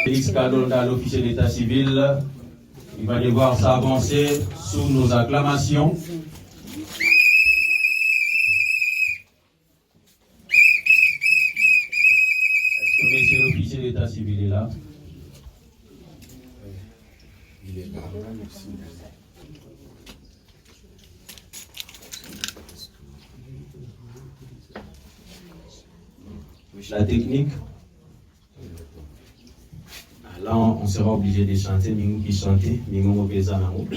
Félix Kadonda, l'officier d'état civil, il va devoir s'avancer sous nos acclamations. Est-ce que monsieur l'officier d'état civil est là? Il est là, merci. La technique. Là, on sera obligé de chanter, Mingou qui chantait, Mingou Mopezanao.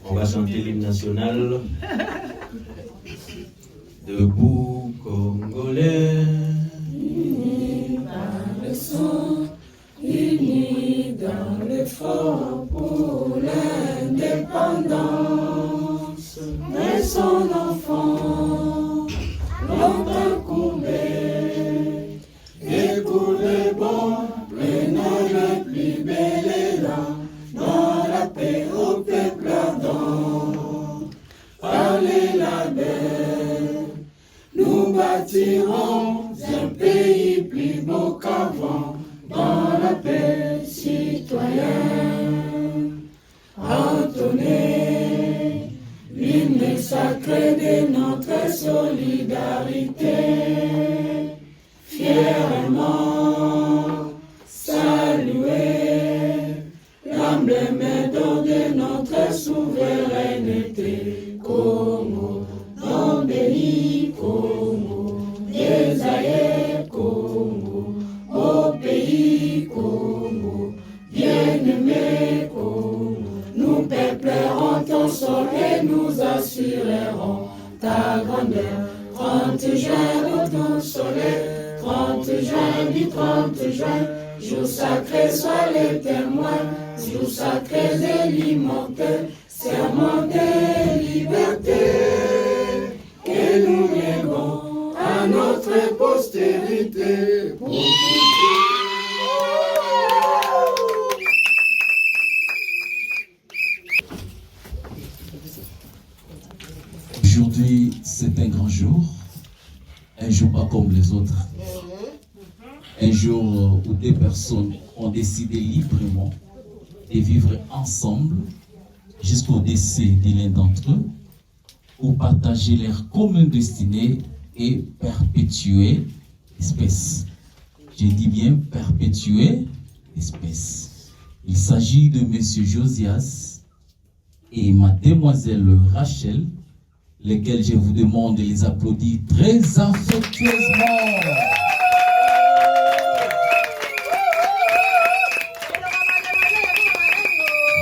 On va chanter l'hymne national. Debout, Congolais. Unis dans le sang, unis dans l'effort pour l'indépendance. Mais son enfant, longtemps courbé, et pour les bons, prenons le plus bel élan, dans la paix au peuple ardent. Par les labels, nous bâtirons un pays plus beau qu'avant, dans la paix citoyenne. Entonnez l'hymne sacré de notre solidarité, fièrement saluer l'emblème d'or de notre souveraineté. Congo, non béni, Congo, désaillé, Congo, au pays Congo, bien-aimé Congo, nous peuplerons ton sol et nous assurerons ta grandeur. 30 juin au ton soleil, 30 juin du 30 juin, jour sacré, sois les témoins, jour sacré de l'immortel, serment de liberté, et nous léguons à notre postérité. Aujourd'hui, c'est un grand jour pas comme les autres. Un jour où des personnes ont décidé librement de vivre ensemble jusqu'au décès de l'un d'entre eux, pour partager leur commune destinée et perpétuer l'espèce. Je dis bien perpétuer l'espèce. Il s'agit de M. Josias et Mademoiselle Rachel, lesquels je vous demande de les applaudir très affectueusement.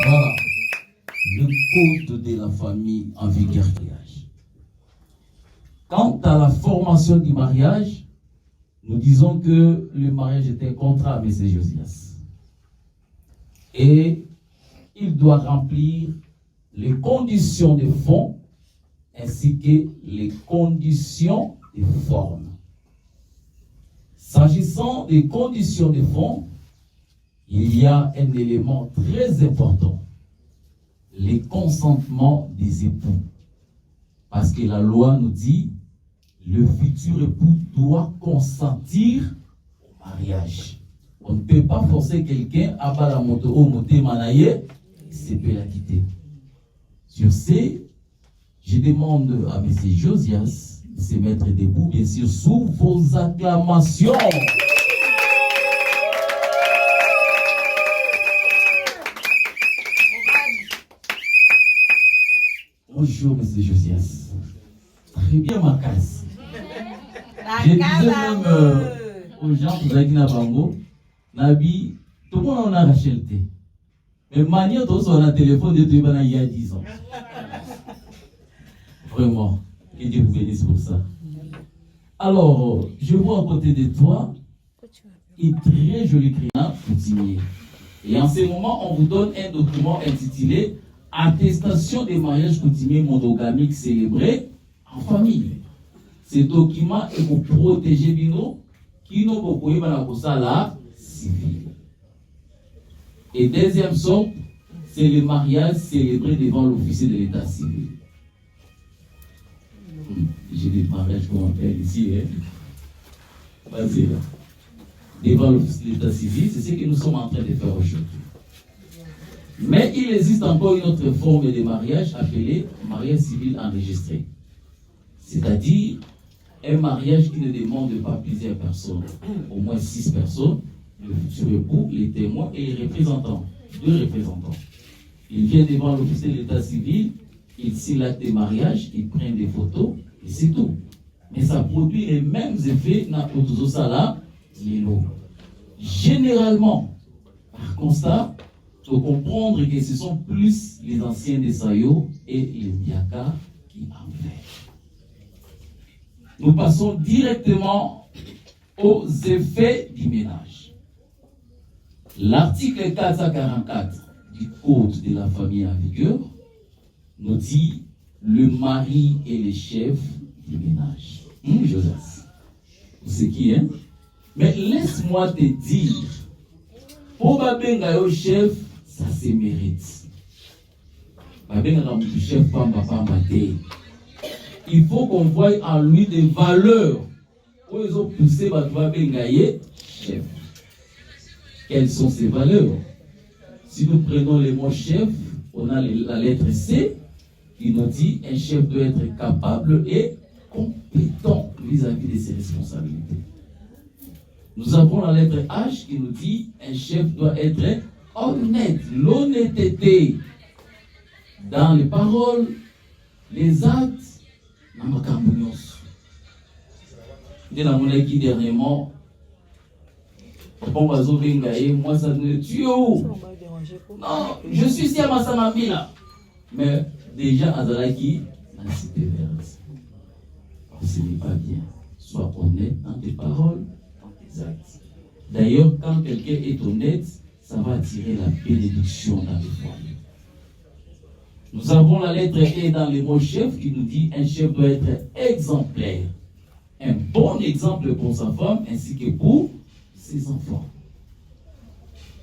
Voilà, le code de la famille en vigueur. Quant à la formation du mariage, nous disons que le mariage est un contrat, M. Josias. Et il doit remplir les conditions de fond ainsi que les conditions de forme. S'agissant des conditions de fond, il y a un élément très important, le consentement des époux. Parce que la loi nous dit, le futur époux doit consentir au mariage. On ne peut pas forcer quelqu'un à battre la moto au moté manaye, c'est peut la quitter. Sur ce, je demande à M. Josias de se mettre debout, bien sûr, sous vos acclamations. Bonjour, M. Josias. Très bien, ma casse. Je disais même aux gens qui sont à Bango, Nabi, tout le monde en a Rachel. Mais manière dont on a téléphone de il y a 10 ans. Vraiment, que Dieu vous bénisse pour ça. Alors, je vois à côté de toi un très joli crayon coutumier. Et en ce moment, on vous donne un document intitulé Attestation des mariages coutumiers monogamiques célébrés en famille. Ce document est pour protéger Bino qui n'ont pas pu faire la civile. Et deuxième sorte, c'est le mariage célébré devant l'officier de l'état civil. J'ai des mariages qu'on appelle ici. Vas-y là. devant l'office de l'état civil, c'est ce que nous sommes en train de faire aujourd'hui. Mais il existe encore une autre forme de mariage appelée mariage civil enregistré. C'est-à-dire un mariage qui ne demande pas plusieurs personnes, au moins 6 personnes, le futur époux, les témoins et les représentants, 2 représentants. Ils viennent devant l'officier de l'état civil, ils signent l'acte de mariage, ils prennent des photos et c'est tout. Mais ça produit les mêmes effets dans tout ça là, les lots. Généralement, par constat, il faut comprendre que ce sont plus les anciens des Sayo et les Biaka qui en font. Nous passons directement aux effets du ménage. L'article 444 du Code de la famille en vigueur nous dit le mari est le chef du ménage. Joseph, c'est qui, hein? Mais laisse-moi te dire, pour Babenga au chef, ça se mérite. Babenga comme chef pamba pamba te. Il faut qu'on voie en lui des valeurs. Où ils ont poussé Babenga chef. Quelles sont ces valeurs? Si nous prenons les mots chef, on a la lettre C qui nous dit un chef doit être capable et compétent vis-à-vis de ses responsabilités. Nous avons la lettre H qui nous dit un chef doit être honnête, l'honnêteté dans les paroles, les actes, dans ma cambouillance. Dès la monnaie qui dernièrement, moi ça me tue. Non, je suis ici à Massamambila. Mais déjà à Zalaki, la cité verte. Ce n'est pas bien. Sois honnête dans tes paroles, dans tes actes. D'ailleurs, quand quelqu'un est honnête, ça va attirer la bénédiction dans le foyer. Nous avons la lettre E dans les mots chef qui nous dit un chef doit être exemplaire. Un bon exemple pour sa femme ainsi que pour ses enfants.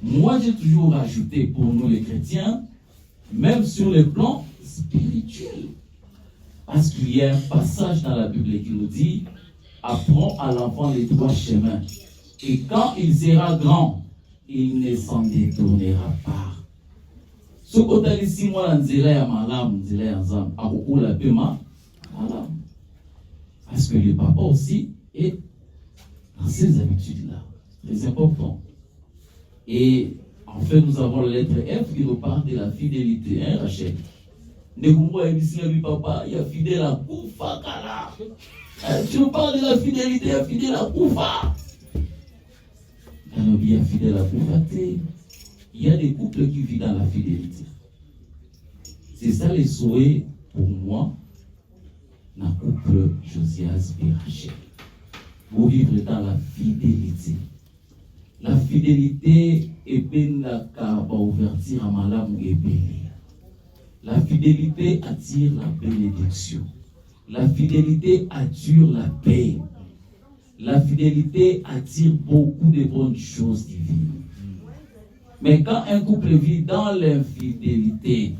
Moi, j'ai toujours rajouté pour nous les chrétiens, même sur le plan spirituel. Parce qu'il y a un passage dans la Bible qui nous dit apprends à l'enfant les 3 chemins. Et quand il sera grand, il ne s'en détournera pas. Ce côté ici, moi, nzela ya malam, nzela ya nzam, akukula pema malam. Parce que le papa aussi est dans ces habitudes-là. Très important. Et en fait, nous avons la lettre F qui nous parle de la fidélité, hein, Rachel? Tu nous parles de la fidélité, fidèle à Koufa. Fidèle à Koufa. Il y a des couples qui vivent dans la fidélité. C'est ça les souhaits pour moi, dans le couple Josias et Rachel. Vous vivre dans la fidélité. La fidélité est bien la carte ouverture à malam et béni. La fidélité attire la bénédiction. La fidélité attire la paix. La fidélité attire beaucoup de bonnes choses divines. Mais quand un couple vit dans l'infidélité,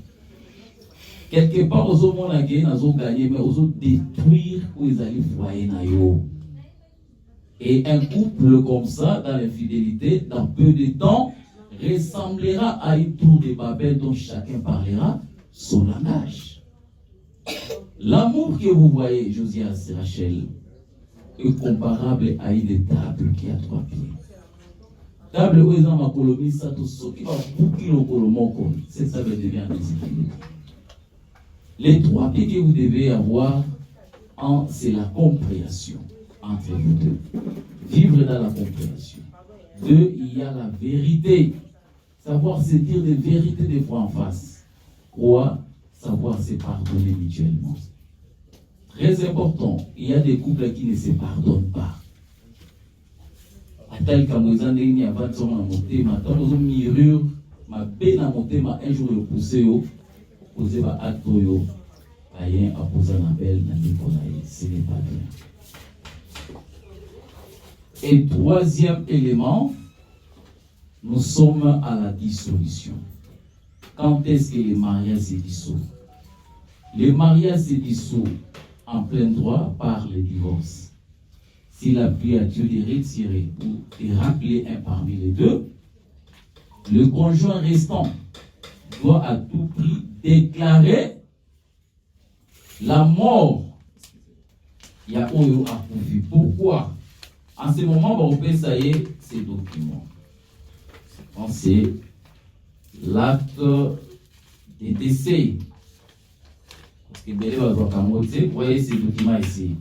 quelque part, aux hommes ont gagné, mais aux autres détruire où ils allaient foyer. Et un couple comme ça, dans l'infidélité, dans peu de temps, ressemblera à une tour de Babel dont chacun parlera son langage. L'amour que vous voyez, Josias et Rachel, est comparable à une table qui a 3 pieds. Table où ils ont ma colonie, ça tout ce qui va boucler le colomon, cette table devient déséquilibrée. Les 3 pieds que vous devez avoir, c'est la compréhension entre vous deux. Vivre dans la compréhension. 2, il y a la vérité. Savoir se dire des vérités des fois en face. 3, savoir se pardonner mutuellement. Très important, il y a des couples qui ne se pardonnent pas. Atal kamwezande ni avanzo na motema, tazo mirure, ma pena motema un jour le pousser au poser ba acte yo, rien à poser na belle na Nicolas, ce n'est pas bien. Et 3e élément, nous sommes à la dissolution. Quand est-ce que le mariage se dissout? Le mariage se dissout en plein droit par le divorce. s'il a plu à Dieu de retirer ou de rappeler un parmi les deux, le conjoint restant doit à tout prix déclarer la mort. Il y a Oyo approuvé. Pourquoi? En ce moment, on peut sailler ces documents. C'est l'acte de décès. Parce que vous voyez ces documents ici.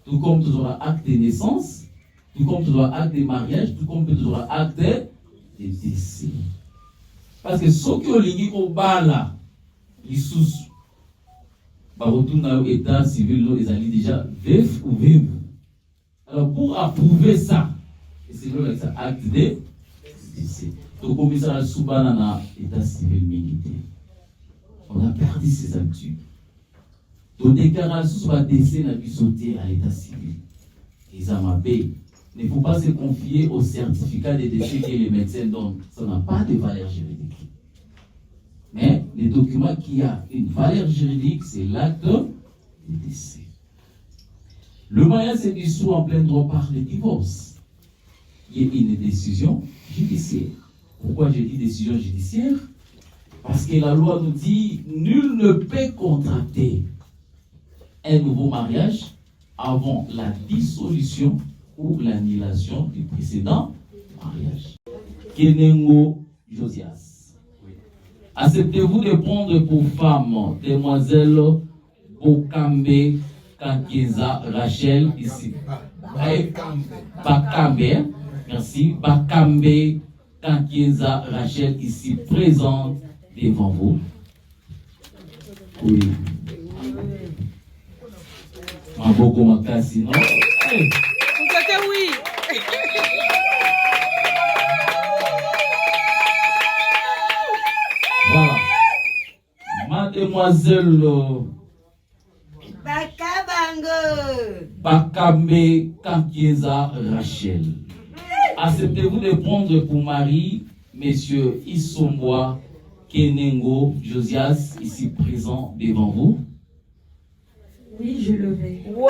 Tout comme tu auras acte de naissance, tout comme tu auras acte de mariage, tout comme tu auras acte de décès. Parce que ceux qui ont ligné au bas là, ils sous, retournent dans l'état civil, ils ont déjà veuf ou veuve. Alors pour approuver ça, et c'est là que acte de décès. Donc comme ça, le soubana dans l'état civil militaire. On a perdu ses habitudes. Donc déclaration sur le décès n'a pu sauter à l'état civil. Les amabés. Il ne faut pas se confier au certificat de décès que les médecins donnent. Ça n'a pas de valeur juridique. Mais les documents qui ont une valeur juridique, c'est l'acte de décès. Le mariage s'est dissous en plein droit par le divorce. Il y a une décision judiciaire. Pourquoi je dis décision judiciaire? Parce que la loi nous dit nul ne peut contracter un nouveau mariage avant la dissolution ou l'annulation du précédent mariage. Kenengo Josias. Acceptez-vous de prendre pour femme demoiselle Bokambe Kankeza Rachel ici? Bakambe, merci. Bakambe Kankeza Rachel ici présente devant vous. Oui. Maboko makasi, non? Hey. Oui. Voilà. Mademoiselle Bakambe Kankieza Rachel. Acceptez-vous de prendre pour mari Monsieur Isomboa Kenengo Josias, ici présent devant vous? Oui, je le vais. Wow.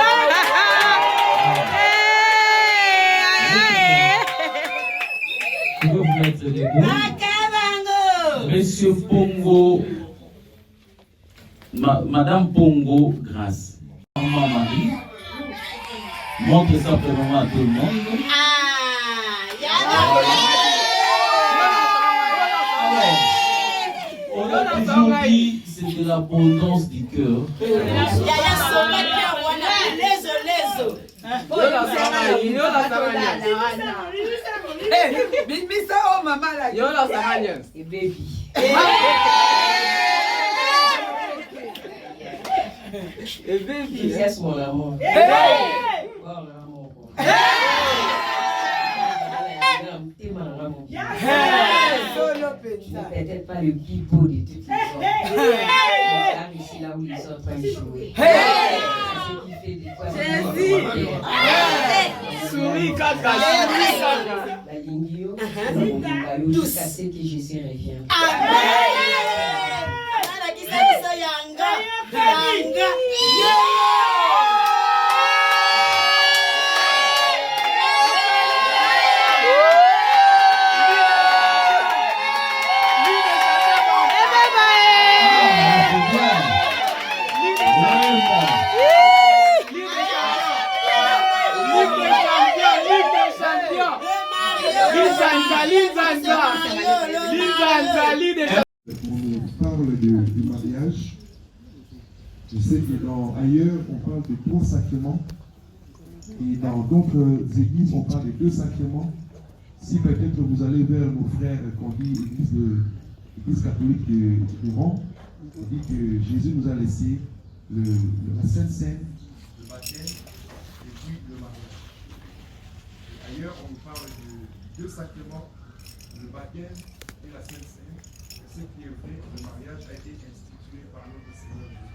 Vous pouvez vous mettre debout. Monsieur Pongo, Madame Pongo, grâce. Maman Marie, montre simplement à tout le monde. On a toujours dit c'est de l'abondance du cœur. Jesus, mon amour. Peut-être pas le plus beau de toutes les hommes. Mais ici là où ils sont en train de jouer. C'est ce qui fait des fois. Souris, caca. La ligne, jusqu'à ce que Jésus revienne. On parle du mariage. Je sais que ailleurs, on parle de 3 sacrements. Et dans d'autres églises, on parle de 2 sacrements. Si peut-être vous allez vers nos frères qu'on dit l'Église catholique de Rome, on dit que Jésus nous a laissé la Sainte Seine, le baptême et puis le mariage. Et ailleurs, on nous parle de 2 sacrements, le baptême et la Sainte Seine. Ce qui est vrai, le mariage a été institué par notre Seigneur Jésus.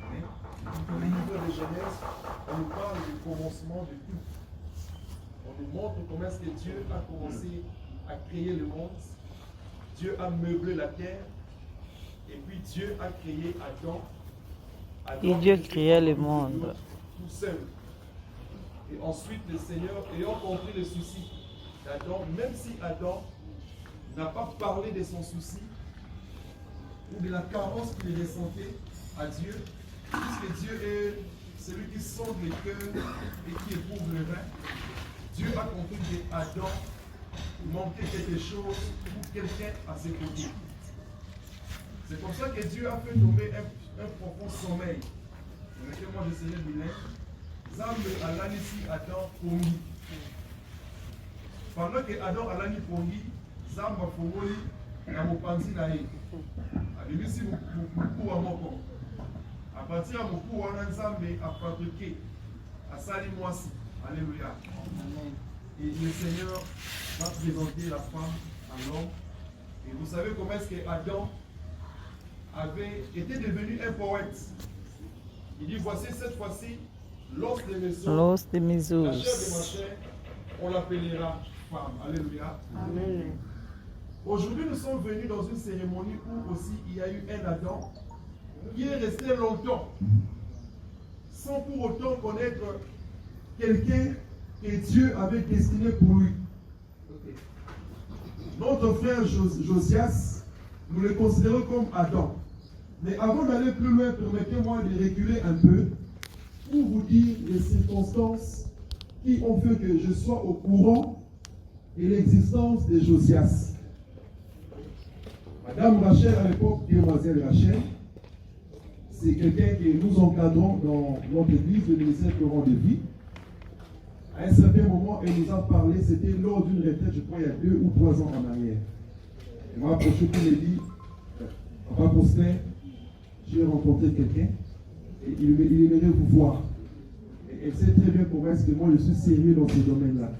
Mais, dans le livre de Genèse, on nous parle du commencement de tout. On nous montre comment est-ce que Dieu a commencé à créer le monde. Dieu a meublé la terre. Et puis Dieu a créé Adam. Et Dieu créa le monde. Tout seul. Et ensuite, le Seigneur, ayant compris le souci d'Adam, même si Adam n'a pas parlé de son souci ou de la carence qu'il ressentait à Dieu, puisque Dieu est celui qui sonde les cœurs et qui éprouve le rein, Dieu a compris qu'Adam manquait quelque chose ou quelqu'un à ses côtés. C'est comme ça que Dieu a fait tomber un profond sommeil. Dans lequel moi je serai bilingue. Zambe alanisi Adam pongi. Pendant que Adam alani pongi, Zamba fongoli na mopanzi na ye. Abimisi muku wa moko. À partir de muku wana Nzambe a fabriqué a sali mwasi. Alléluia. Et le Seigneur va présenter la femme à l'homme. Et vous savez comment est-ce que Adam était devenu un poète. Il dit, voici cette fois-ci, l'os de mes os, la chair de ma chair, on l'appellera femme. Alléluia. Amen. Aujourd'hui, nous sommes venus dans une cérémonie où aussi il y a eu un Adam qui est resté longtemps, sans pour autant connaître quelqu'un que Dieu avait destiné pour lui. Notre frère Josias, nous le considérons comme Adam. Mais avant d'aller plus loin, permettez-moi de reculer un peu pour vous dire les circonstances qui ont fait que je sois au courant de l'existence de Josias. Madame Rachel, à l'époque, demoiselle Rachel, c'est quelqu'un que nous encadrons dans notre église, le ministère Courant de Vie. À un certain moment, elle nous a parlé, c'était lors d'une retraite, je crois, il y a 2 ou 3 ans en arrière. Elle m'a approché pour me dire, Papa Postin, j'ai rencontré quelqu'un et il aimerait vous voir. Et elle sait très bien comment est-ce que moi je suis sérieux dans ce domaine-là.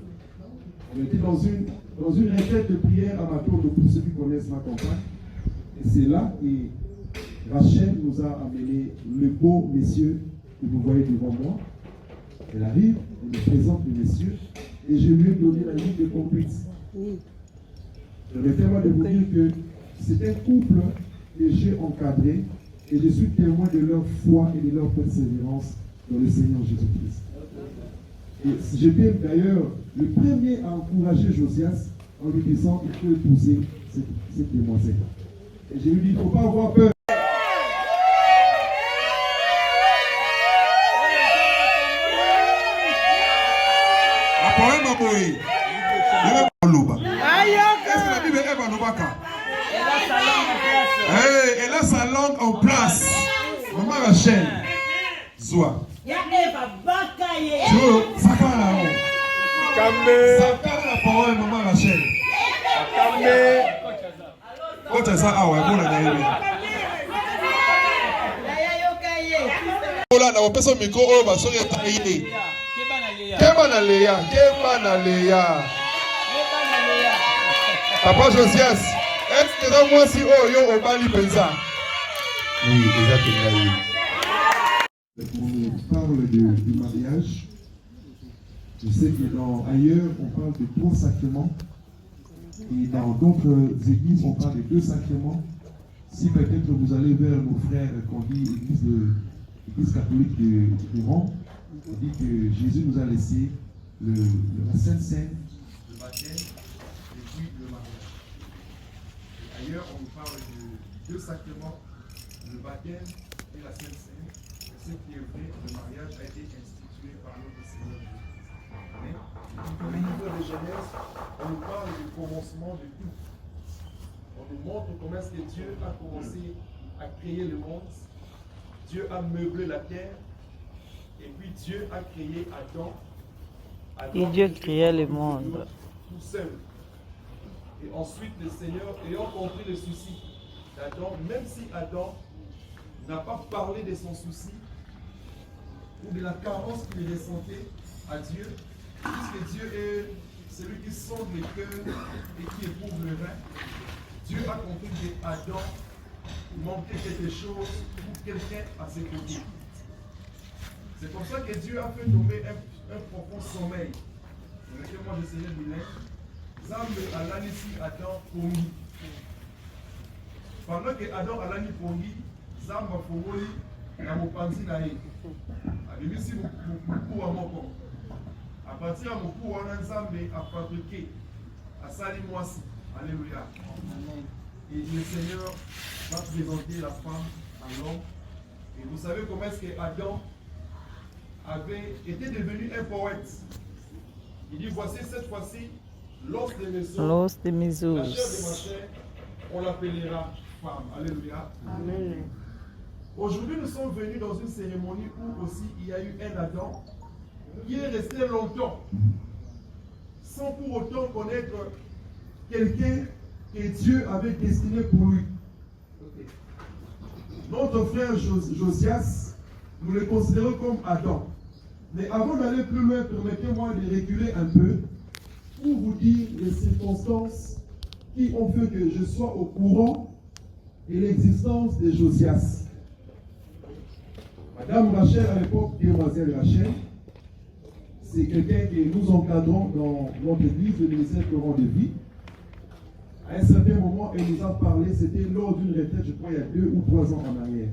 On était dans une retraite de prière à Matondo, pour ceux qui connaissent ma campagne. Et c'est là que Rachel nous a amené le beau monsieur que vous voyez devant moi. Elle arrive, elle me présente le monsieur et je lui ai donné la ligne de conduite. Permettez-moi de vous dire que c'est un couple que j'ai encadré et je suis témoin de leur foi et de leur persévérance dans le Seigneur Jésus-Christ. Et j'étais d'ailleurs le premier à encourager Josias en lui disant qu'il faut épouser cette demoiselle. Et je lui dis, il ne faut pas avoir peur. Est-ce que la Bible est Banobaka? Elle a sa langue en place. Maman Rachel. Zoa. Sakara la parole, Maman Rachel. Kocha sa awa, bona na yeye. Ola na wapeso micro oyo basoki etaye. Keba na leya. Papa Josias, est-ce que moi si oyo obali penza? Oui, exactement. On parle du mariage. Je sais que ailleurs, on parle de 3 sacrements. Et dans d'autres églises, on parle de 2 sacrements. Si peut-être vous allez vers nos frères qu'on dit l'église catholique de Rome, on dit que Jésus nous a laissé la Sainte Seine, le baptême et puis le mariage. Et ailleurs, on nous parle de 2 sacrements, le baptême et la Sainte Seine. Ce qui est vrai, le mariage a été institué par notre Seigneur Jésus. Mais dans le livre de Genèse, on nous parle du commencement de tout. On nous montre comment est-ce que Dieu a commencé à créer le monde. Dieu a meublé la terre. Et puis Dieu a créé Adam. Et Dieu créa le monde. Tout seul. Et ensuite, le Seigneur, ayant compris le souci d'Adam, même si Adam n'a pas parlé de son souci, ou de la carence qu'il ressentait à Dieu, puisque Dieu est celui qui sonde les cœurs et qui éprouve le rein, Dieu a compris qu'Adam manquait quelque chose ou quelqu'un à ses côtés. C'est pour ça que Dieu a fait tomber un profond sommeil. Dans lequel moi je serai bilingue. Zambe alanisi Adam pongi. Pendant que Adam alani pongi, Zamba fongoli na mopanzi na ye. Abimisi muku wa moko. À partir de mon cours, on a ensemble à fabriquer, à Salimoisi. Alléluia. Et le Seigneur va présenter la femme à l'homme. Et vous savez comment est-ce qu'Adam avait été devenu un poète. Il dit, voici cette fois-ci, l'os de mes os, L'os de mes la chair de ma os. chair, on l'appellera femme. Alléluia. Amen. Aujourd'hui, nous sommes venus dans une cérémonie où aussi il y a eu un Adam qui est resté longtemps sans pour autant connaître quelqu'un que Dieu avait destiné pour lui. Notre frère Josias, nous le considérons comme Adam. Mais avant d'aller plus loin, permettez-moi de reculer un peu pour vous dire les circonstances qui ont fait que je sois au courant de l'existence de Josias. Madame Rachel, à l'époque, demoiselle Rachel, c'est quelqu'un que nous encadrons dans notre église, le ministère Courant de Vie. À un certain moment, elle nous a parlé, c'était lors d'une retraite, je crois, il y a 2 ou 3 ans en arrière.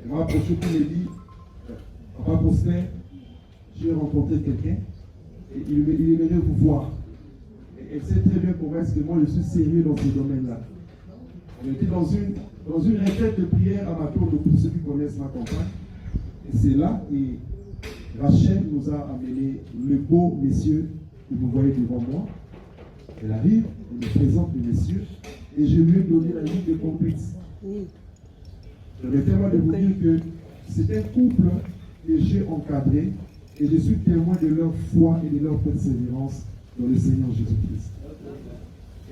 Elle m'a approché pour me dire, Papa Postin, j'ai rencontré quelqu'un et il aimerait vous voir. Et elle sait très bien comment est-ce que moi je suis sérieux dans ce domaine-là. On était dans une retraite de prière à Matondo, pour ceux qui connaissent ma campagne. Et c'est là que Rachel nous a amené le beau monsieur que vous voyez devant moi. Elle arrive, elle me présente le monsieur, et je lui ai donné la ligne de conduite. Permettez-moi de vous dire que c'est un couple que j'ai encadré, et je suis témoin de leur foi et de leur persévérance dans le Seigneur Jésus-Christ.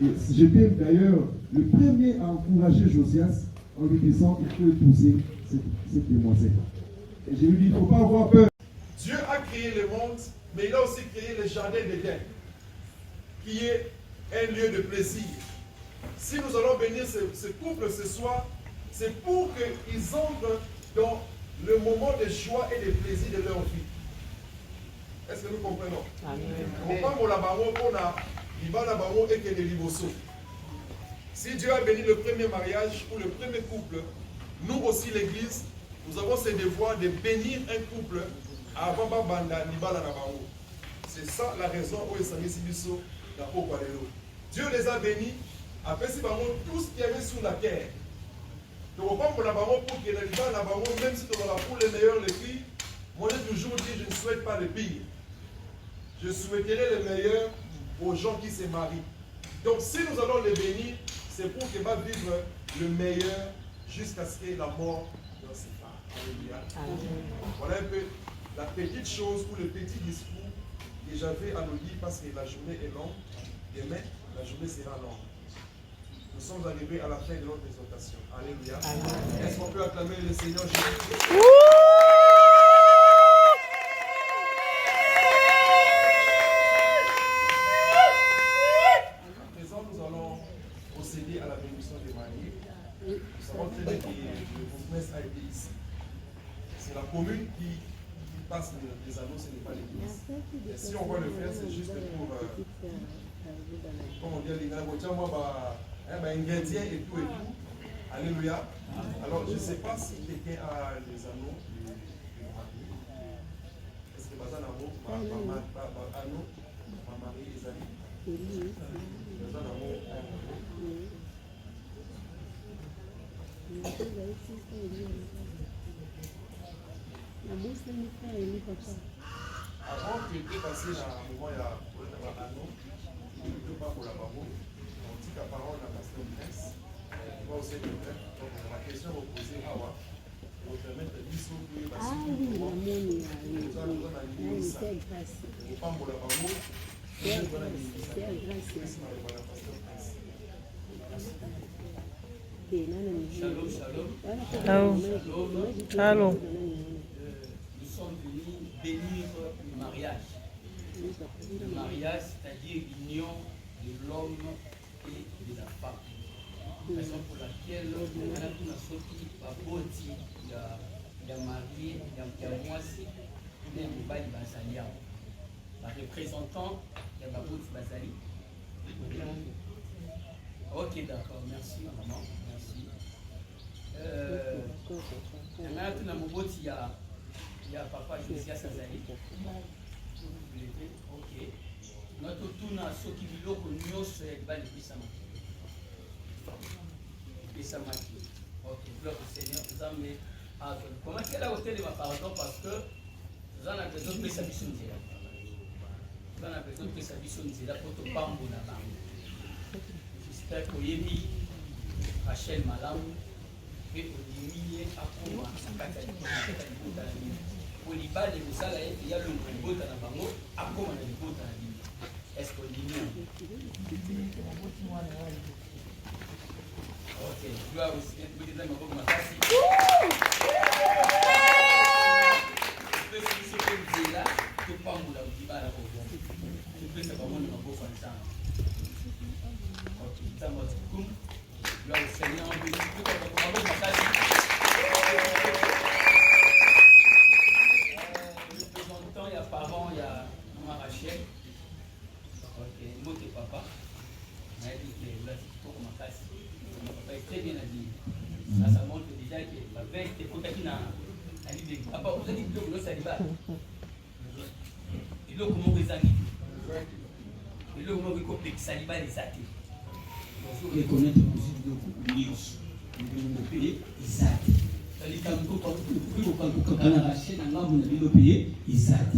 Et j'étais d'ailleurs le premier à encourager Josias en lui disant qu'il faut épouser cette demoiselle. Et je lui dis, il ne faut pas avoir peur. Dieu a créé le monde, mais il a aussi créé le jardin d'Éden, qui est un lieu de plaisir. Si nous allons bénir ce couple ce soir, c'est pour qu'ils entrent dans le moment de joie et de plaisir de leur vie. Est-ce que nous comprenons? Si Dieu a béni le premier mariage ou le premier couple, nous aussi l'église, nous avons ce devoir de bénir un couple avant Banda Nibala Nabango. C'est ça la raison où ils sont ici. Dieu les a bénis, après c'est tout ce qu'il y avait sur la terre. Donc, pour que les gens, même si tu auras pour les meilleurs, les filles, moi j'ai toujours dit, je ne souhaite pas le pire. Je souhaiterais le meilleur aux gens qui se marient. Donc, si nous allons les bénir, c'est pour qu'ils vont vivre le meilleur jusqu'à ce que la mort nous sépare. Alléluia. Voilà un peu la petite chose ou le petit discours que j'avais à nous dire parce que la journée est longue. Demain, la journée sera longue. Nous sommes arrivés à la fin de notre présentation. Alléluia. Est-ce qu'on peut acclamer le Seigneur Jésus? À présent, nous allons procéder à la bénédiction des mariés. Nous savons très bien que le mouvement a été ici. C'est la commune qui passe les anneaux, ce n'est pas l'église. Et si on va le faire, c'est juste pour, comme on dit, les ingrédients et tout et tout. Alléluia. Alors, je ne sais pas si quelqu'un a les anneaux. Est-ce que Bazan Amo, Anneau, ma Marie, Isalie? Bazan Amo, avant que tu passes dans le moment, il y a un anneau. Il ne peut pas pour la bamou. On dit qu'à parole, la pasteur Prince, il va aussi être le même. Donc, la question reposée à Wa, pour permettre de dire que nous allons aligner ça. Il ne faut pas pour la bamou. Nous allons aligner ça. C'est la pasteur Prince. Shalom, shalom. Shalom. Shalom. Nous sommes venus bénir le mariage. Le mariage, c'est-à-dire l'union de l'homme et de la femme. Raison pour laquelle on a tout sorti par Boti, il a marié, il a moisi, il a Mobali Basalia. La représentant, il y a Boti Basali. Ok, d'accord, merci maman, merci. Il y a Moboti, il y a papa Josias Azali. Ok. Notre tour na soki biloko nyonso ya libala epesamaki. Epesamaki. Ok, gloire au Seigneur. Nzambe azoli. Comment qu'elle a otelema pardon parce que nous avons besoin de pesa biso nzela. Nous avons besoin de pesa biso nzela pour topambola bango. J'espère que oyebi Rachel malamu pe olimi ye akoma sakata libota na bino. Po libala ekosala ete ya longo libota na bango akoma na libota na bino. Est-ce que olimi yango? Ok, gloire au Seigneur. Vous dites maboko makasi. Pesa biso pe nzela topambola libala ko bon. Pesa bango na maboko ya Nzambe. Ok, Nzambe atukumu. Gloire au Seigneur, on bénit tout comme on va le représentant, il y a parents, il y a maman Rachel. Ok, moi t'es papa. Mais il dit là, c'est tout comme un casse. Mon papa est très bien habillé. Ça montre déjà que papa était contacté dans la vie de papa. Vous avez dit que ça va. Et là, comment vous avez dit? Et là, comment vous avez dit que ça va les athées? Il faut reconnaître aussi de l'unions. Nous payer Isaac. C'est-à-dire quand on a racheté, on a payé Isaac.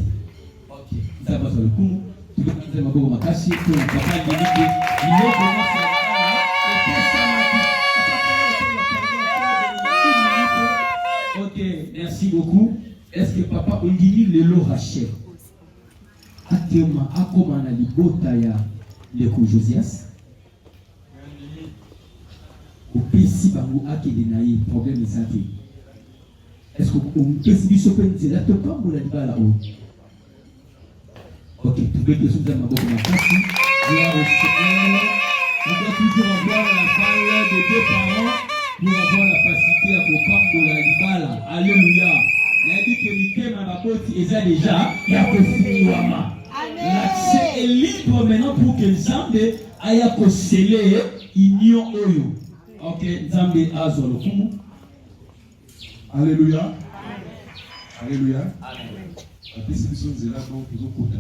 Ok. Ça va sur le coup. Tu peux prendre ma bonne makasi pour la papa limité. Il faut commencer à ok, merci beaucoup. Est-ce que papa ondimi le lo Rachel? Actuellement, à comment on a libota ya le coup Josias? Au PC bango akede na ye problème santé. Est-ce que on peut se dire que c'est là tout pas pour la libala o? Ok, tu peux te souvenir ma beaucoup ma face. Gloire au Seigneur. On doit toujours avoir la parole de deux parents pour avoir la facilité à comprendre pour la libala. Alléluia. Il dit que l'ité ma bakoti est déjà il y a que finiwama. L'accès est libre maintenant pour que Nzambe aya ko sceller union oyo. Ok, Nzambe azolo kumu. Alléluia. Alléluia. La décision de là donc ils ont côté.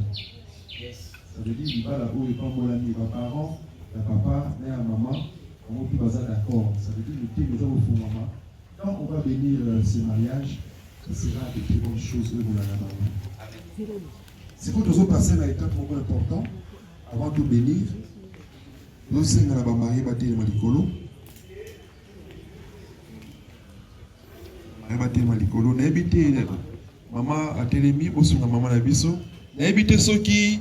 Ça veut dire il va là-haut et pas moi l'ami, les parents, la papa, la maman, on va plus d'accord. Ça veut dire que les gens au fond maman. Quand on va bénir ce mariage, ce sera de très bonnes choses pour la maman. C'est pour toujours passer à l'étape important avant de bénir. Nous sommes dans la mariée bâtie de Malikolo. Malikolo na ebité maman atelemi bosunga maman na biso na ebité soki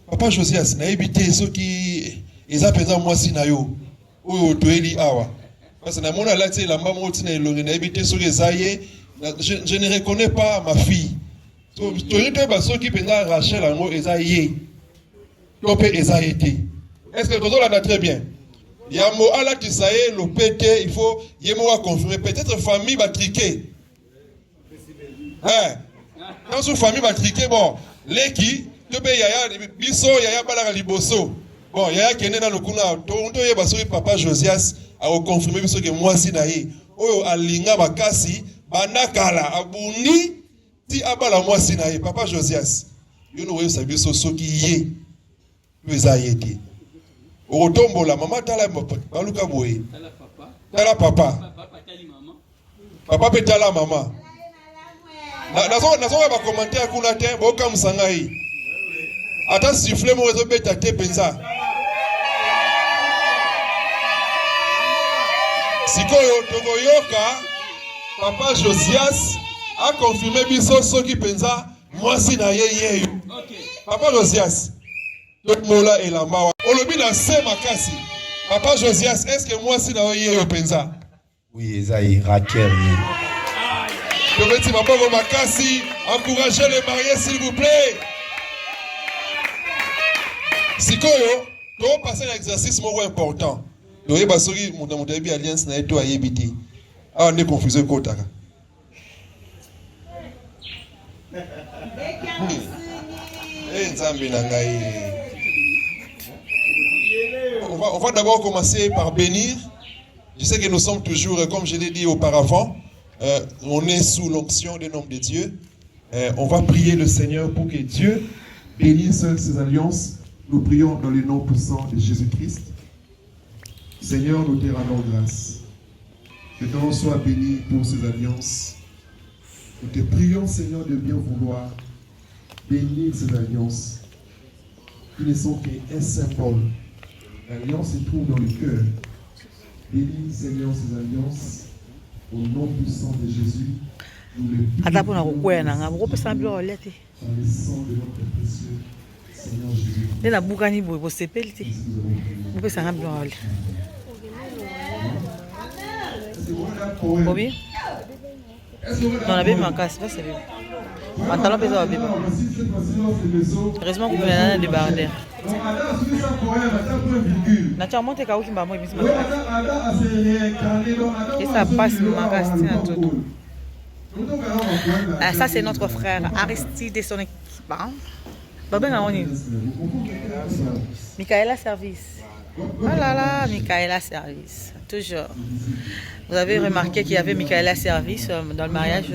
papa Josias na ebité soki eza penza mwasi na yo oyo toeli awa parce na mona lati elamba moti na elongi na ebité soki ezaye je ne reconnais pas ma fille to yite ba soki penza Rachel ango ezaye to pe ezaye te. Est-ce que tozo la très bien? Yamo ala kisaye le pété, il faut yemo a confirmer peut-être famille va triquer. Hein? Quand une famille va triquer bon, leki to be yaya biso yaya bala liboso. Bon, yaya kene na lokuna to yeba so papa Josias a confirmer biso que moi si naye. Oyo alinga bakasi banakala abuni ti abala moi si naye papa Josias. Yo no we sabiso soki ye. Peza yete. Otombola maman tala baluka boye tala papa papa pe tala maman nazo ba commentaire kuna te boka musanga yi ata siffler mo rezo beta te penza sikoyo tokoyoka papa Josias a confirmé biso soki penza mwasi na ye yo papa Josias Mola et la mawa. Olobi na se makasi. Papa Josias, est-ce que moi si na oye yo penza? Oui, Esaïe, Raquel. Je veux dire, papa makasi, encouragez les mariés s'il vous plaît. Sikoyo, to passer un exercice mo important. Do yeba soki muta bi alliance na eto ayebiti. Ah ne confusion kotaka. Nzambe na ngai. On va d'abord commencer par bénir. Je sais que nous sommes toujours, comme je l'ai dit auparavant, on est sous l'onction des noms de Dieu. On va prier le Seigneur pour que Dieu bénisse ces alliances. Nous prions dans le nom puissant de Jésus-Christ. Seigneur, nous te rendons grâce. Que ton nom soit béni pour ces alliances. Nous te prions, Seigneur, de bien vouloir bénir ces alliances qui ne sont qu'un symbole. L'alliance se trouve dans le cœur. Bénis, Seigneur, ces alliances au nom puissant de Jésus. Nous les prions Ata pona kukwena nga bokopesa bilo lete. dans le sang de notre précieux Seigneur Jésus. Nde na bukani boye bosepeli te. Bopesa nga bilo lete. Obi? Non, la bébé m'en casse, pas c'est bébé. Pantalon pesa wa bébé. Heureusement que vous venez de barder. Naturellement, tu as eu un et ça passe magasin. Ça, c'est notre frère Aristide et son équipe. Michaela Service. Oh là là, Michaela Service. Toujours. Vous avez remarqué qu'il y avait Michaela Service dans le mariage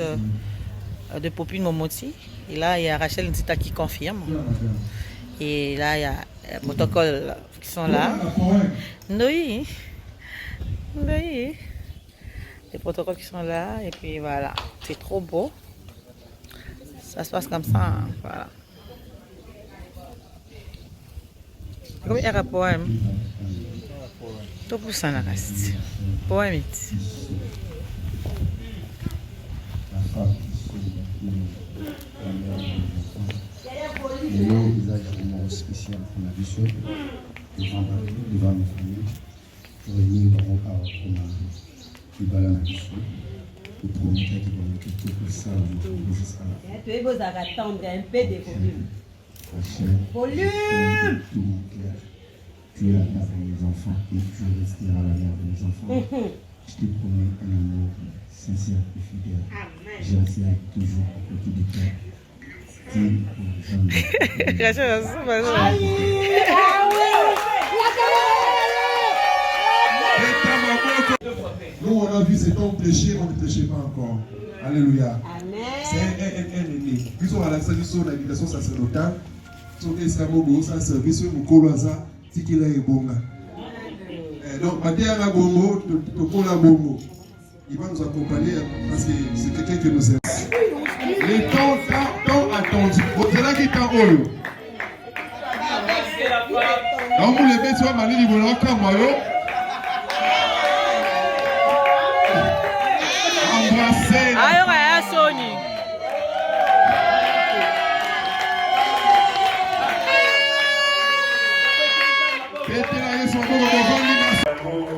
de Popine Momoti. Et là, il y a Rachel Nzita qui confirme. Et là, il y a les protocoles qui sont là. Oui. Oui. Les protocoles qui sont là. Et puis voilà. C'est trop beau. Ça se passe comme ça. Hein. Voilà. Comme il y a un poème. Tout pour ça, la reste. Poème. Leo usage vraiment spécial pour la bishop, devant mes familles, pour venir dans mon parole pour ma la bishop, pour promettre qu'il va me quitter pour ça, jusqu'à la fin. Tu veux attendre un peu de volume. Volume! Tout mon cœur, tu es la mère de mes enfants et tu resteras la mère de mes enfants. Je te promets un amour sincère et fidèle. Je resterai toujours à côté de toi. Nous, on a vu cet homme prêcher, on ne prêchait pas encore. Alléluia. C'est un aîné. Puis on a la salutation de l'habitation sacerdotale. Son escamogo, sa service, nous colosa, si qu'il est bon. Donc, Matéa Bongo, Tokola Bongo. Il va nous accompagner parce que c'est quelqu'un qui nous aime. Les temps attendus. C'est là qui est en haut. Donc, vous les mettez sur la maladie, vous l'avez comme moi. Embrassez. Ayo kaya Sony.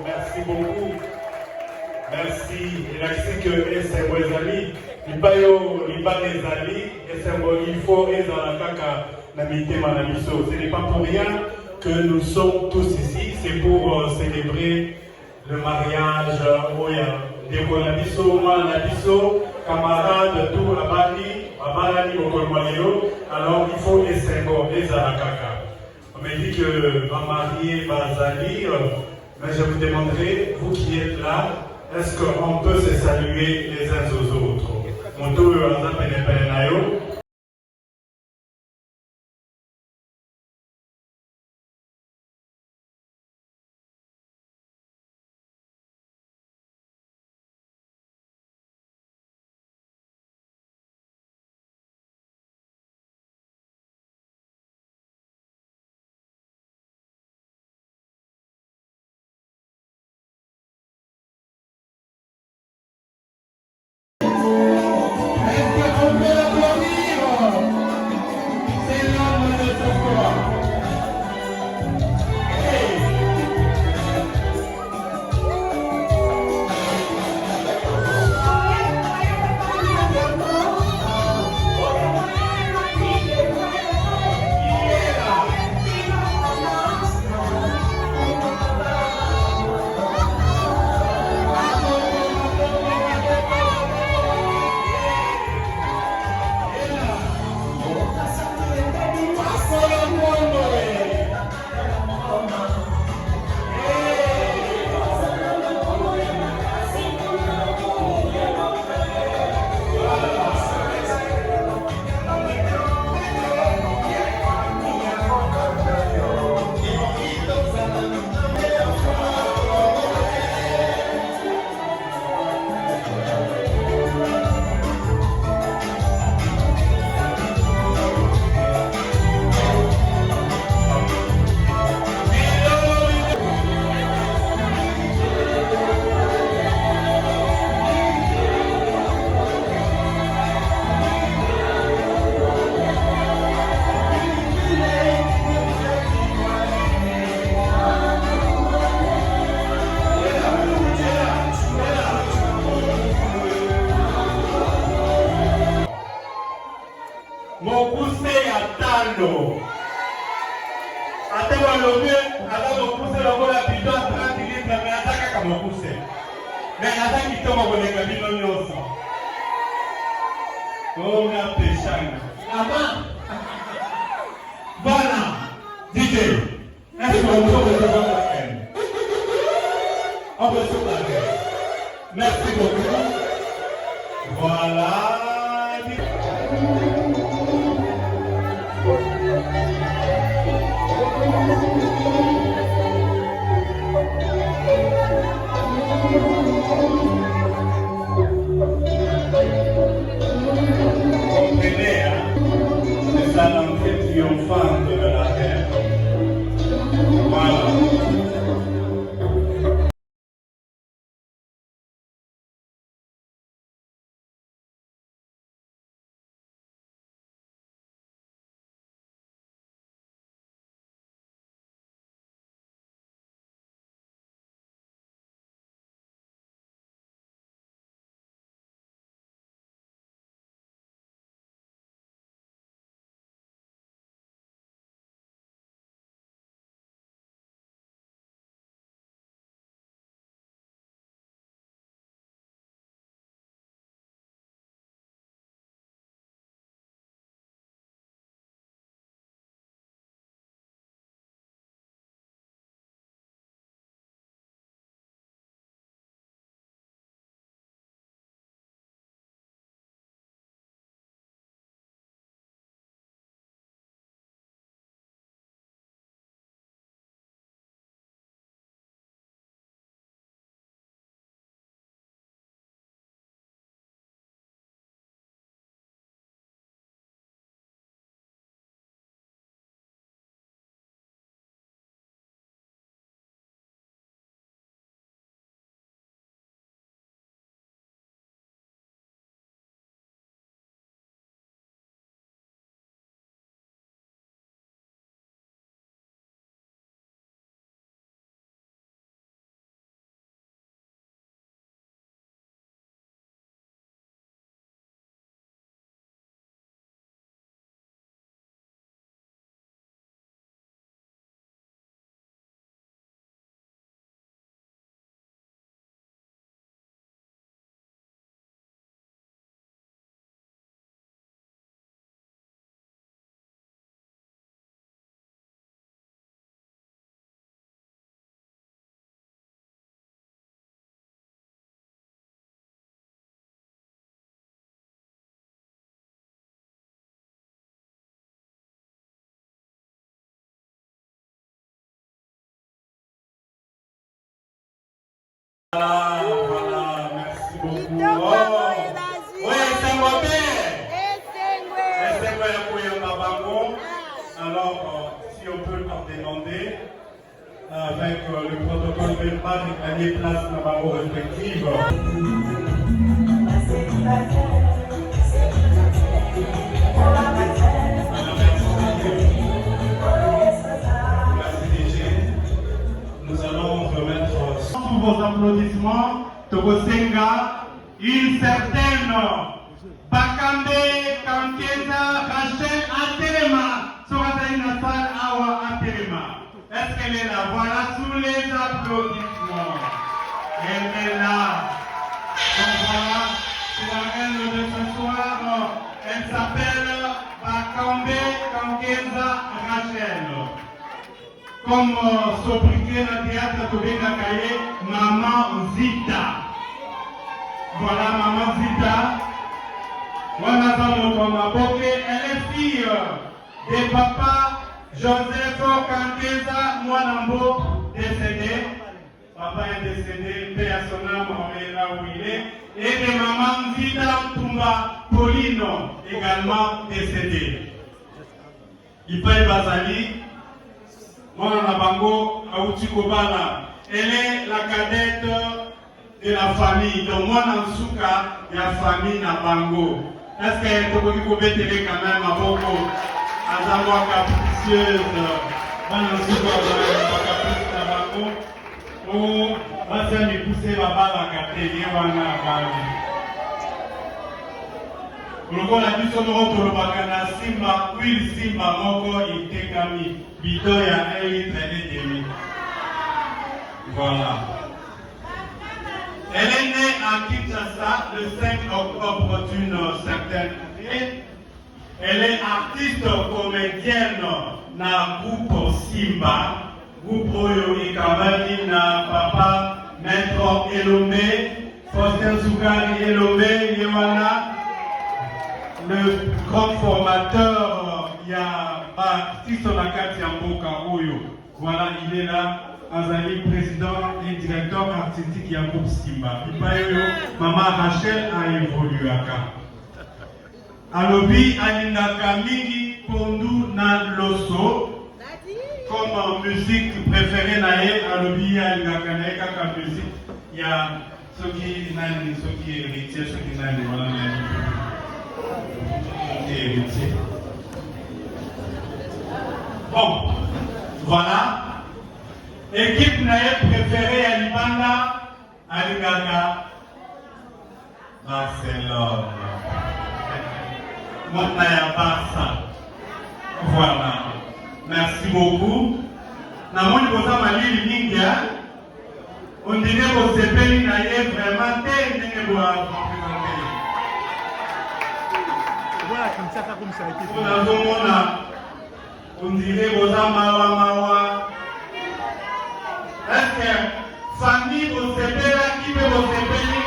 Merci beaucoup. Merci. Merci que c'est vos amis. Il faut être dans la caca. Ce n'est pas pour rien que nous sommes tous ici. C'est pour célébrer le mariage. Des camarades, tout Abani, alors il faut les symboles, les alakaka. On me dit que ma mariée Bazali, mais je vous demanderai, vous qui êtes là, est-ce qu'on peut se saluer les uns aux autres? Mon tour, mokuse. Mais aza kitoko koleka bino nyonso. Oh, na peshanga. Avant. Voilà. DJ. Est-ce qu'on peut recevoir la peine? On peut se parler. Merci beaucoup. Voilà. Comprenez, hein? C'est ça l'entrée triomphante de la reine. Voilà. Voilà, merci beaucoup. Oui, c'est moi bien. Alors, si on peut leur demander, avec le protocole verbal, de gagner place dans ma respective. Nous allons remettre sous vos applaudissements Togosenga une certaine Bakande Kankeza Rachel Aterema sera une salle Awa Aterema. Est-ce qu'elle est là? Voilà sous les applaudissements. Elle est là. Donc voilà, c'est la reine de ce soir. Elle s'appelle Bakande Kankeza Rachel. Comme sobriquet dans le théâtre Tobeka Kaye, Maman Zita. Voilà Maman Zita. Elle est fille de papa Joseph Kankeza Mwanambo, décédé. Papa est décédé, paix à son âme, on est là où il est. Et de Maman Zita Tumba Paulino, également décédé. Il paye Bazali. Mwana Nabango Aouti Kobala. Elle est la cadette de la famille. Donc Mwana Nsuka, il y a famille Nabango. Est-ce qu'elle est obligée quand même à Boko? Azawa capricieuse. Mwana Nsuka, caprice Nabango. Ou, va-t-elle me pousser la balle à capter? Il y a un balle. Lokola biso moko tolobaka na simba huile simba moko itekami bidon ya 1,5 litre. Voilà. à Kinshasa le 5 octobre d'une certaine année. Elle est artiste comédienne dans le groupe Simba. Groupe Oyo Ikabaki na papa Maître Elomé, Faustin Soukari Elomé, Yewana, le grand formateur, il y a artiste Nakati Yamboka Oyo. Voilà, il est là, Azali, président et directeur artistique du groupe Simba. Maman Rachel a évolué à Ka. Alobi Alindaka Mingi Pondu na Loso. Comme musique préférée naïe, Alobi Alindaka naïe kaka musique. Il y a ceux qui n'ont ceux qui héritiers, ceux qui n'ont voilà héritiers. Bon, voilà. Équipe naïe préférée à Libanda, Alingaka, Barcelone. Montaya Barça. Voilà. Merci beaucoup. Namoni boza malili mingi ya. On dirait que c'est pays naïe vraiment très bon. On dirait boza mawa. Est-ce que famille vous sepela qui veut vous séparer?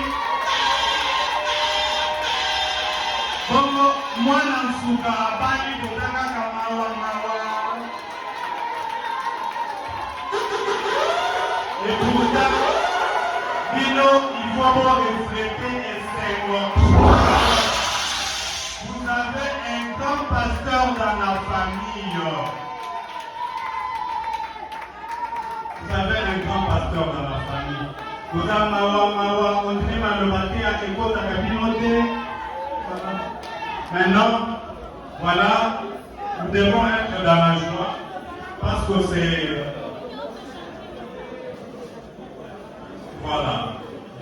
Bongo, moi n'ensuka abali botaka kamawa. Et pourtant, Bino, il faut avoir reflété et c'est vous avez un grand pasteur dans la famille. Vous avez un grand pasteur dans la famille. Vous avez mawa, on dit malobati à quelque chose à Kabinote. Maintenant, voilà, nous devons être dans la joie parce que c'est. Voilà.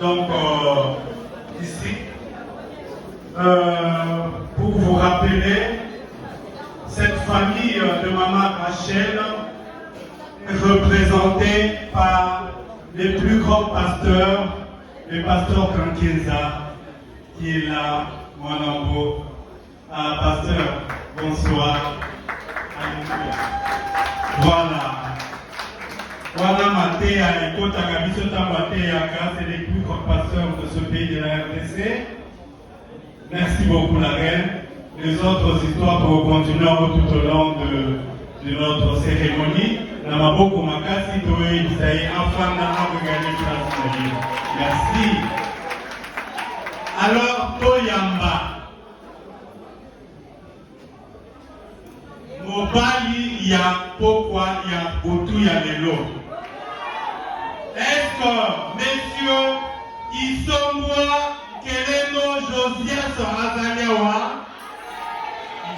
Donc, ici, pour vous rappeler, cette famille de Maman Rachel est représentée par les plus grands pasteurs, le pasteur Kankenza, qui est là, Mwanambo. Pasteur, bonsoir. Alléluia. Voilà. Voilà Matéa et Kota Gabisota Matéa, c'est les plus grands pasteurs de ce pays de la RDC. Merci beaucoup la reine. Les autres histoires continueront tout au long de notre cérémonie. Namaboko Makasi Toé Isaïe Afan Gagné. Merci. Alors, Toyamba. Mobali ya pokwa ya botu ya lelo. Est-ce que messieurs Isomboa Kelengo Josias Azaliawa?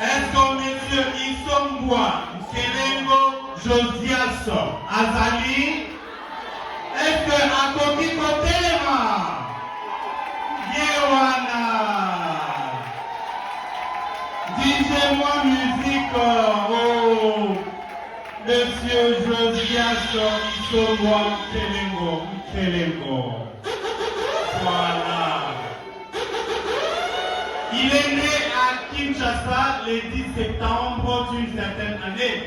Est-ce que messieurs Isomboa Kelengo Josias Azali? Est-ce que Akoki Kotema? Yewana. Disez-moi musique, oh, monsieur Josias Isoboa Kelengo. Voilà. Il est né à Kinshasa le 10 septembre d'une certaine année.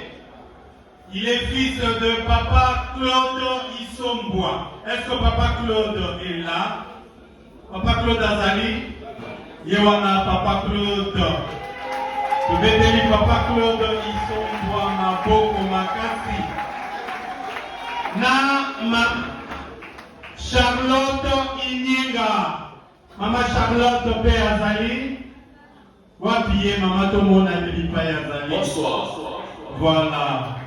Il est fils de Papa Claude Isomboa. Est-ce que Papa Claude est là? Papa Claude Azali? Yewana Papa Claude. Tubeteli Papa Claude Isomboa Maboko Makasi. Na Charlotte Inyinga. Mama Charlotte P. Azali. Wapi Mama Tomona Delipa Azali. Bonsoir. Voilà.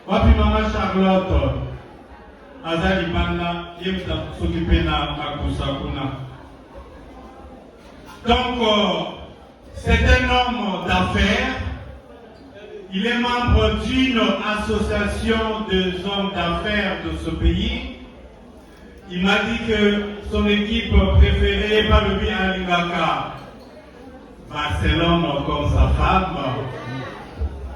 Wapi Mama Charlotte Azali Banda. Yemta s'occuper na Akusakuna. Donc, c'est un homme d'affaires. Il est membre d'une association de hommes d'affaires de ce pays. Il m'a dit que son équipe préférée, pas le bien à Lingaka, Barcelone comme sa femme,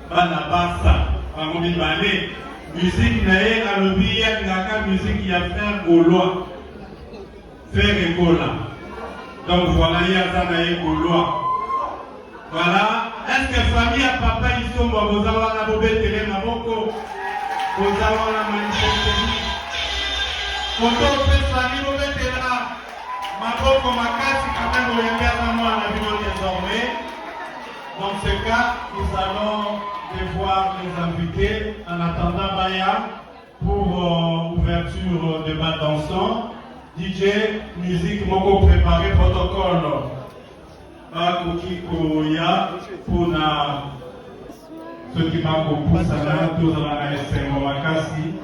Banabasa, Pamobi Balé, musique naïe à l'obi à Lingaka, musique y a frère Gaulois. faire école. Donc voilà, il y a ça dans voilà. Est-ce que famille à papa ils sont bons vous avez la bobette télé na boko vous avez la manifestation quand on fait famille bobette là ma boko ma casse quand même vous regardez à moi la vidéo désormais. Dans ce cas nous allons devoir les inviter en attendant Maya pour ouverture de bal dansant. DJ musique moko préparé protocole. Bakoki koya pona soki bakopusana tozala na esengo makasi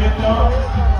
premier temps,